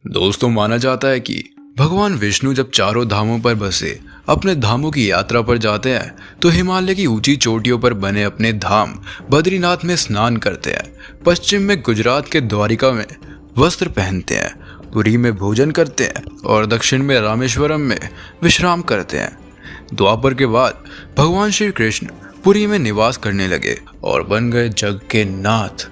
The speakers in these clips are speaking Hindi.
दोस्तों, माना जाता है कि भगवान विष्णु जब चारों धामों पर बसे अपने धामों की यात्रा पर जाते हैं तो हिमालय की ऊंची चोटियों पर बने अपने धाम बद्रीनाथ में स्नान करते हैं, पश्चिम में गुजरात के द्वारिका में वस्त्र पहनते हैं, पुरी में भोजन करते हैं और दक्षिण में रामेश्वरम में विश्राम करते हैं। द्वापर के बाद भगवान श्री कृष्ण पुरी में निवास करने लगे और बन गए जग के नाथ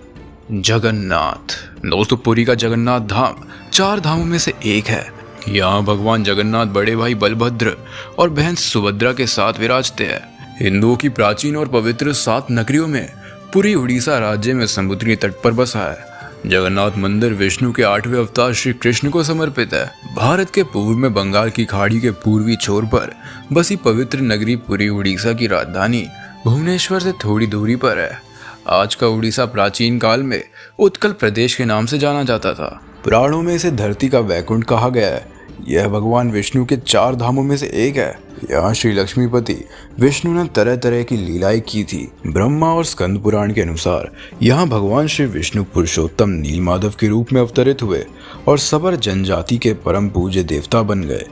जगन्नाथ। दोस्तों, पुरी का जगन्नाथ धाम चार धामों में से एक है। यहाँ भगवान जगन्नाथ बड़े भाई बलभद्र और बहन सुभद्रा के साथ विराजते हैं। हिंदुओं की प्राचीन और पवित्र 7 नगरियों में पुरी उड़ीसा राज्य में समुद्री तट पर बसा है। जगन्नाथ मंदिर विष्णु के 8वें अवतार श्री कृष्ण को समर्पित है। भारत के पूर्व में बंगाल की खाड़ी के पूर्वी छोर पर बसी पवित्र नगरी पुरी उड़ीसा की राजधानी भुवनेश्वर से थोड़ी दूरी पर है। आज का उड़ीसा प्राचीन काल में उत्कल प्रदेश के नाम से जाना जाता था। पुराणों में इसे धरती का वैकुंठ कहा गया है। यह भगवान विष्णु के 4 धामों में से एक है। यहाँ श्री लक्ष्मीपति विष्णु ने तरह तरह की लीलाएं की थी। ब्रह्मा और स्कंद पुराण के अनुसार यहाँ भगवान श्री विष्णु पुरुषोत्तम नीलमाधव के रूप में अवतरित हुए और सबर जनजाति के परम पूज्य देवता बन गए।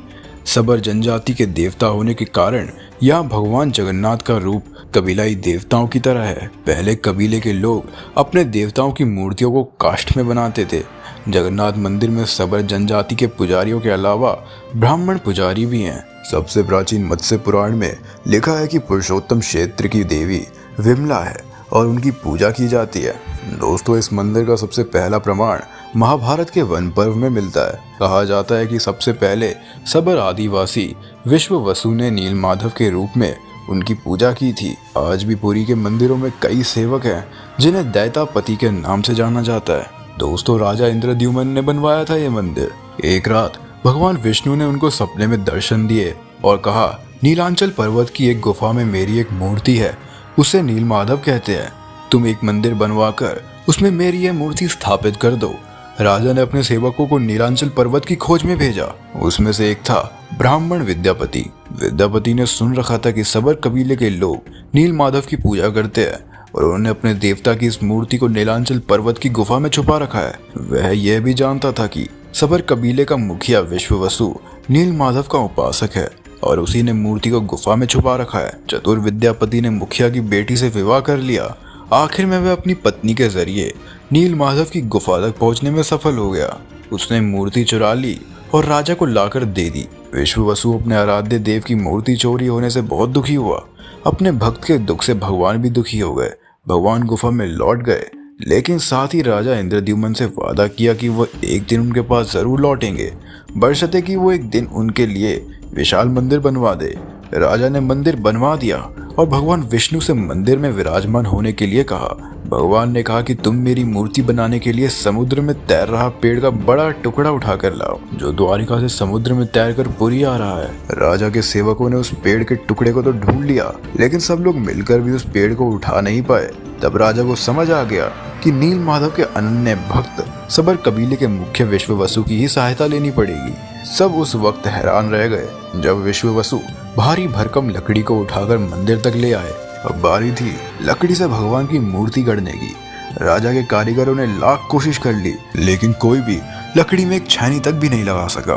सबर जनजाति के देवता होने के कारण यहाँ भगवान जगन्नाथ का रूप कबीलाई देवताओं की तरह है। पहले कबीले के लोग अपने देवताओं की मूर्तियों को काष्ठ में बनाते थे। जगन्नाथ मंदिर में सबर जनजाति के पुजारियों के अलावा ब्राह्मण पुजारी भी हैं। सबसे प्राचीन मत्स्य पुराण में लिखा है कि पुरुषोत्तम क्षेत्र की देवी विमला है और उनकी पूजा की जाती है। दोस्तों, इस मंदिर का सबसे पहला प्रमाण महाभारत के वन पर्व में मिलता है। कहा जाता है कि सबसे पहले सबर आदिवासी विश्व वसु ने नीलमाधव के रूप में उनकी पूजा की थी। आज भी पुरी के मंदिरों में कई सेवक हैं जिन्हें दैतापति के नाम से जाना जाता है। दोस्तों, राजा इंद्रद्युम्न ने बनवाया था ये मंदिर। एक रात भगवान विष्णु ने उनको सपने में दर्शन दिए और कहा, नीलांचल पर्वत की एक गुफा में मेरी एक मूर्ति है, उसे नीलमाधव कहते हैं। तुम एक मंदिर बनवाकर उसमें मेरी यह मूर्ति स्थापित कर दो। राजा ने अपने सेवकों को नीलांचल पर्वत की खोज में भेजा। उसमें से एक था ब्राह्मण विद्यापति। विद्यापति ने सुन रखा था कि सबर कबीले के लोग नीलमाधव की पूजा करते हैं और उन्होंने अपने देवता की इस मूर्ति को नीलांचल पर्वत की गुफा में छुपा रखा है। वह यह भी जानता था कि सबर कबीले का मुखिया विश्ववसु नीलमाधव का उपासक है और उसी ने मूर्ति को गुफा में छुपा रखा है। चतुर विद्यापति ने मुखिया की बेटी से विवाह कर लिया। आखिर में वह अपनी पत्नी के जरिए नीलमाधव की गुफा तक पहुंचने में सफल हो गया। उसने मूर्ति चुरा ली और राजा को लाकर दे दी। विश्ववसु अपने आराध्य देव की मूर्ति चोरी होने से बहुत दुखी हुआ। अपने भक्त के दुख से भगवान भी दुखी हो गए। भगवान गुफा में लौट गए, लेकिन साथ ही राजा इंद्रद्युम्न से वादा किया कि वो एक दिन उनके पास जरूर लौटेंगे, बशर्ते कि वो एक दिन उनके लिए विशाल मंदिर बनवा दे। राजा ने मंदिर बनवा दिया और भगवान विष्णु से मंदिर में विराजमान होने के लिए कहा। भगवान ने कहा कि तुम मेरी मूर्ति बनाने के लिए समुद्र में तैर रहा पेड़ का बड़ा टुकड़ा उठाकर लाओ, जो द्वारिका से समुद्र में तैरकर पुरी आ रहा है। राजा के सेवकों ने उस पेड़ के टुकड़े को तो ढूंढ लिया, लेकिन सब लोग मिलकर भी उस पेड़ को उठा नहीं पाए। तब राजा को समझ आ गया कि नीलमाधव के अनन्य भक्त सबर कबीले के मुख्य विश्ववसु की ही सहायता लेनी पड़ेगी। सब उस वक्त हैरान रह गए जब विश्ववसु भारी भरकम लकड़ी को उठाकर मंदिर तक ले आए। अब बारी थी लकड़ी से भगवान की मूर्ति गढ़ने की। राजा के कारीगरों ने लाख कोशिश कर ली, लेकिन कोई भी लकड़ी में एक छेनी तक भी नहीं लगा सका।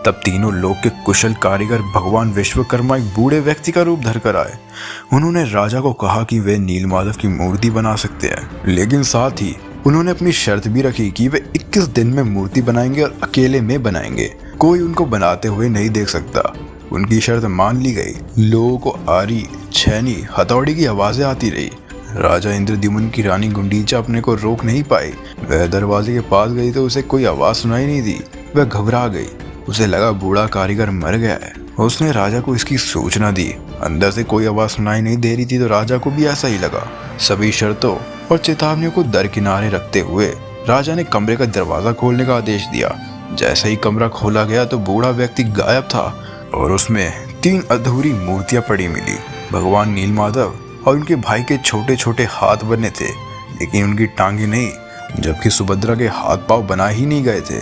तब तीनों लोक के कुशल कारीगर भगवान विश्वकर्मा एक बूढ़े व्यक्ति का रूप धरकर आए। उन्होंने राजा को कहा कि वे नीलमाधव की मूर्ति बना सकते हैं, लेकिन साथ ही उन्होंने अपनी शर्त भी रखी कि वे 21 दिन में मूर्ति बनाएंगे और अकेले में बनाएंगे। कोई उनको बनाते हुए नहीं देख सकता। उनकी शर्त मान ली गई। लोगों को आरी, छेनी, हथौड़ी की आवाजें आती रही। राजा इंद्रद्युम्न की रानी गुंडीचा अपने को रोक नहीं पाई। वह दरवाजे के पास गई तो उसे कोई आवाज सुनाई नहीं दी। वह घबरा गई। उसे लगा बूढ़ा कारीगर मर गया है। उसने राजा को इसकी सूचना दी। अंदर से कोई आवाज सुनाई नहीं दे रही थी तो राजा को भी ऐसा ही लगा। सभी शर्तों और चेतावनियों को दरकिनारे रखते हुए राजा ने कमरे का दरवाजा खोलने का आदेश दिया। जैसे ही कमरा खोला गया तो बूढ़ा व्यक्ति गायब था और उसमें 3 अधूरी मूर्तियां पड़ी मिली। भगवान नीलमाधव और उनके भाई के छोटे छोटे हाथ बने थे, लेकिन उनकी टांगे नहीं, जबकि सुभद्रा के हाथ पांव बना ही नहीं गए थे।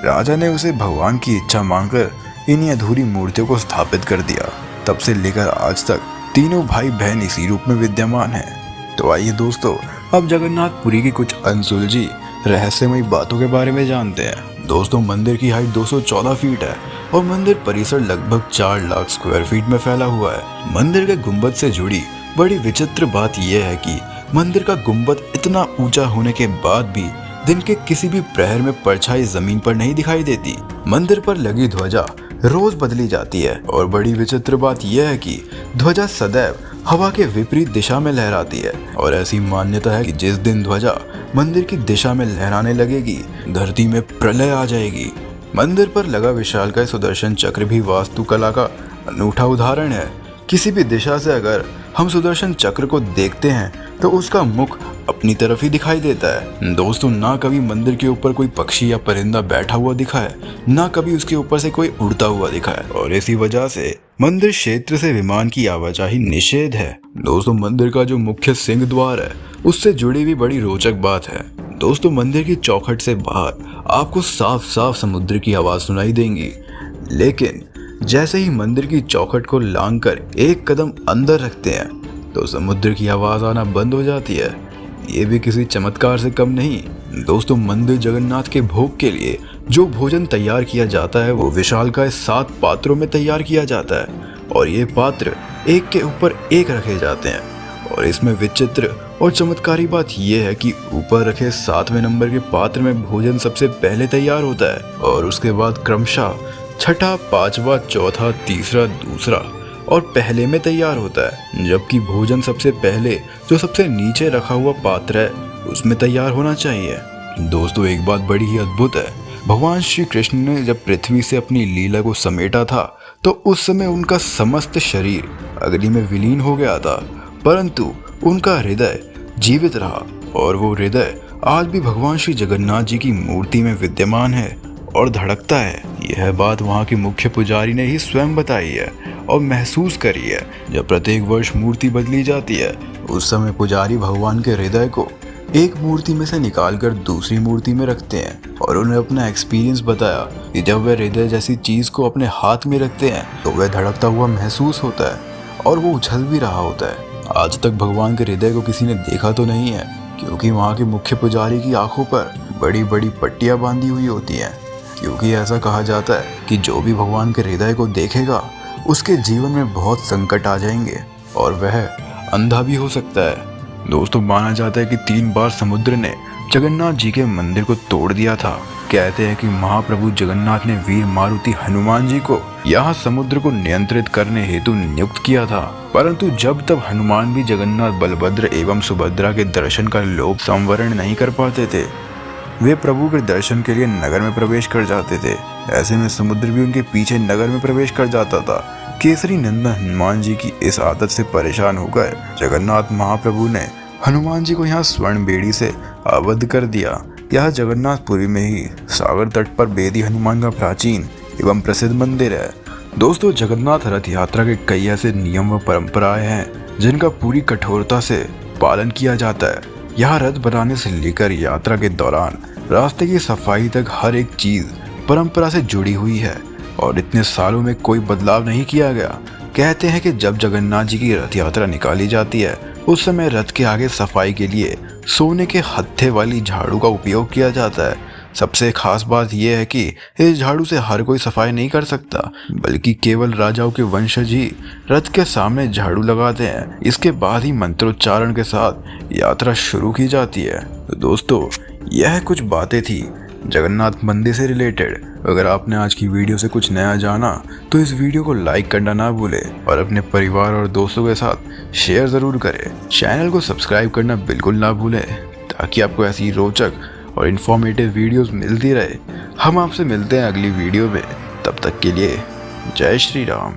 राजा ने उसे भगवान की इच्छा मांगकर इन्हीं अधूरी मूर्तियों को स्थापित कर दिया। तब से लेकर आज तक तीनों भाई बहन इसी रूप में विद्यमान हैं। तो आइए दोस्तों, अब जगन्नाथपुरी की कुछ अनसुलझी रहस्यमयी बातों के बारे में जानते हैं। दोस्तों मंदिर की हाइट 214 फीट है और मंदिर परिसर लगभग 4 लाख स्क्वायर फीट में फैला हुआ है। मंदिर के गुंबद से जुड़ी बड़ी विचित्र बात यह है कि मंदिर का गुंबद इतना ऊंचा होने के बाद भी दिन के किसी भी प्रहर में परछाई जमीन पर नहीं दिखाई देती। मंदिर पर लगी ध्वजा रोज बदली जाती है और बड़ी विचित्र बात यह है कि ध्वजा सदैव हवा के विपरीत दिशा में लहराती है और ऐसी मान्यता है कि जिस दिन ध्वजा मंदिर की दिशा में लहराने लगेगी धरती में प्रलय आ जाएगी। मंदिर पर लगा विशालकाय सुदर्शन चक्र भी वास्तुकला का अनूठा उदाहरण है। किसी भी दिशा से अगर हम सुदर्शन चक्र को देखते हैं तो उसका मुख अपनी तरफ ही दिखाई देता है। दोस्तों ना कभी मंदिर के ऊपर कोई पक्षी या परिंदा बैठा हुआ दिखा है, ना कभी उसके ऊपर से कोई उड़ता हुआ दिखा है और इसी वजह से मंदिर क्षेत्र से विमान की आवाजाही निषेध है। दोस्तों मंदिर का जो मुख्य सिंह द्वार है उससे जुड़ी हुई बड़ी रोचक बात है। दोस्तों मंदिर की चौखट से बाहर आपको साफ साफ समुद्र की आवाज सुनाई देंगी, लेकिन जैसे ही मंदिर की चौखट को लांघकर एक कदम अंदर रखते हैं तो समुद्र की आवाज आना बंद हो जाती है। ये भी किसी चमत्कार से कम नहीं। दोस्तों मंदिर जगन्नाथ के भोग के लिए जो भोजन तैयार किया जाता है वो विशालकाय 7 पात्रों में तैयार किया जाता है और ये पात्र एक के ऊपर एक रखे जाते हैं। और इसमें विचित्र और चमत्कारी बात यह है कि ऊपर रखे 7वें नंबर के पात्र में भोजन सबसे पहले तैयार होता है और उसके बाद क्रमशः छठा, 5वां, चौथा, तीसरा, दूसरा और पहले में तैयार होता है, जबकि भोजन सबसे पहले जो सबसे नीचे रखा हुआ पात्र है उसमें तैयार होना चाहिए। दोस्तों एक बात बड़ी ही अद्भुत है। भगवान श्री कृष्ण ने जब पृथ्वी से अपनी लीला को समेटा था तो उस समय उनका समस्त शरीर अग्नि में विलीन हो गया था, परंतु उनका हृदय जीवित रहा और वो हृदय आज भी भगवान श्री जगन्नाथ जी की मूर्ति में विद्यमान है और धड़कता है। यह बात वहाँ के मुख्य पुजारी ने ही स्वयं बताई है और महसूस करी है। जब प्रत्येक वर्ष मूर्ति बदली जाती है उस समय पुजारी भगवान के हृदय को एक मूर्ति में से निकालकर दूसरी मूर्ति में रखते हैं और उन्हें अपना एक्सपीरियंस बताया कि जब वह हृदय जैसी चीज को अपने हाथ में रखते हैं तो वह धड़कता हुआ महसूस होता है और वो उछल भी रहा होता है। आज तक भगवान के हृदय को किसी ने देखा तो नहीं है, क्योंकि वहाँ के मुख्य पुजारी की आंखों पर बड़ी बड़ी पट्टियां बांधी हुई होती हैं, क्योंकि ऐसा कहा जाता है कि जो भी भगवान के हृदय को देखेगा उसके जीवन में बहुत संकट आ जाएंगे और वह अंधा भी हो सकता है। दोस्तों माना जाता है कि 3 बार समुद्र ने जगन्नाथ जी के मंदिर को तोड़ दिया था। कहते हैं कि महाप्रभु जगन्नाथ ने वीर मारुति हनुमान जी को यहाँ समुद्र को नियंत्रित करने हेतु नियुक्त किया था, परंतु जब तब हनुमान भी जगन्नाथ, बलभद्र एवं सुभद्रा के दर्शन का लोभ संवरण नहीं कर पाते थे। वे प्रभु के दर्शन के लिए नगर में प्रवेश कर जाते थे। ऐसे में समुद्र भी उनके पीछे नगर में प्रवेश कर जाता था। केसरी नंदन हनुमान जी की इस आदत से परेशान होकर जगन्नाथ महाप्रभु ने हनुमान जी को यहाँ स्वर्ण बेड़ी से आबद्ध कर दिया। यह जगन्नाथपुरी में ही सागर तट पर बेदी हनुमान का प्राचीन एवं प्रसिद्ध मंदिर है। दोस्तों जगन्नाथ रथ यात्रा के कई ऐसे नियम व परंपराएं हैं जिनका पूरी कठोरता से पालन किया जाता है। यहाँ रथ बनाने से लेकर यात्रा के दौरान रास्ते की सफाई तक हर एक चीज परंपरा से जुड़ी हुई है और इतने सालों में कोई बदलाव नहीं किया गया। कहते हैं कि जब जगन्नाथ जी की रथ यात्रा निकाली जाती है उस समय रथ के आगे सफाई के लिए सोने के हत्थे वाली झाड़ू का उपयोग किया जाता है। सबसे खास बात यह है कि इस झाड़ू से हर कोई सफाई नहीं कर सकता, बल्कि केवल राजाओं के वंशज ही रथ के सामने झाड़ू लगाते हैं। इसके बाद ही मंत्रोच्चारण के साथ यात्रा शुरू की जाती है। तो दोस्तों यह कुछ बातें थी जगन्नाथ मंदिर से रिलेटेड। अगर आपने आज की वीडियो से कुछ नया जाना तो इस वीडियो को लाइक करना ना भूलें और अपने परिवार और दोस्तों के साथ शेयर ज़रूर करें। चैनल को सब्सक्राइब करना बिल्कुल ना भूलें ताकि आपको ऐसी रोचक और इन्फॉर्मेटिव वीडियोस मिलती रहे। हम आपसे मिलते हैं अगली वीडियो में, तब तक के लिए जय श्री राम।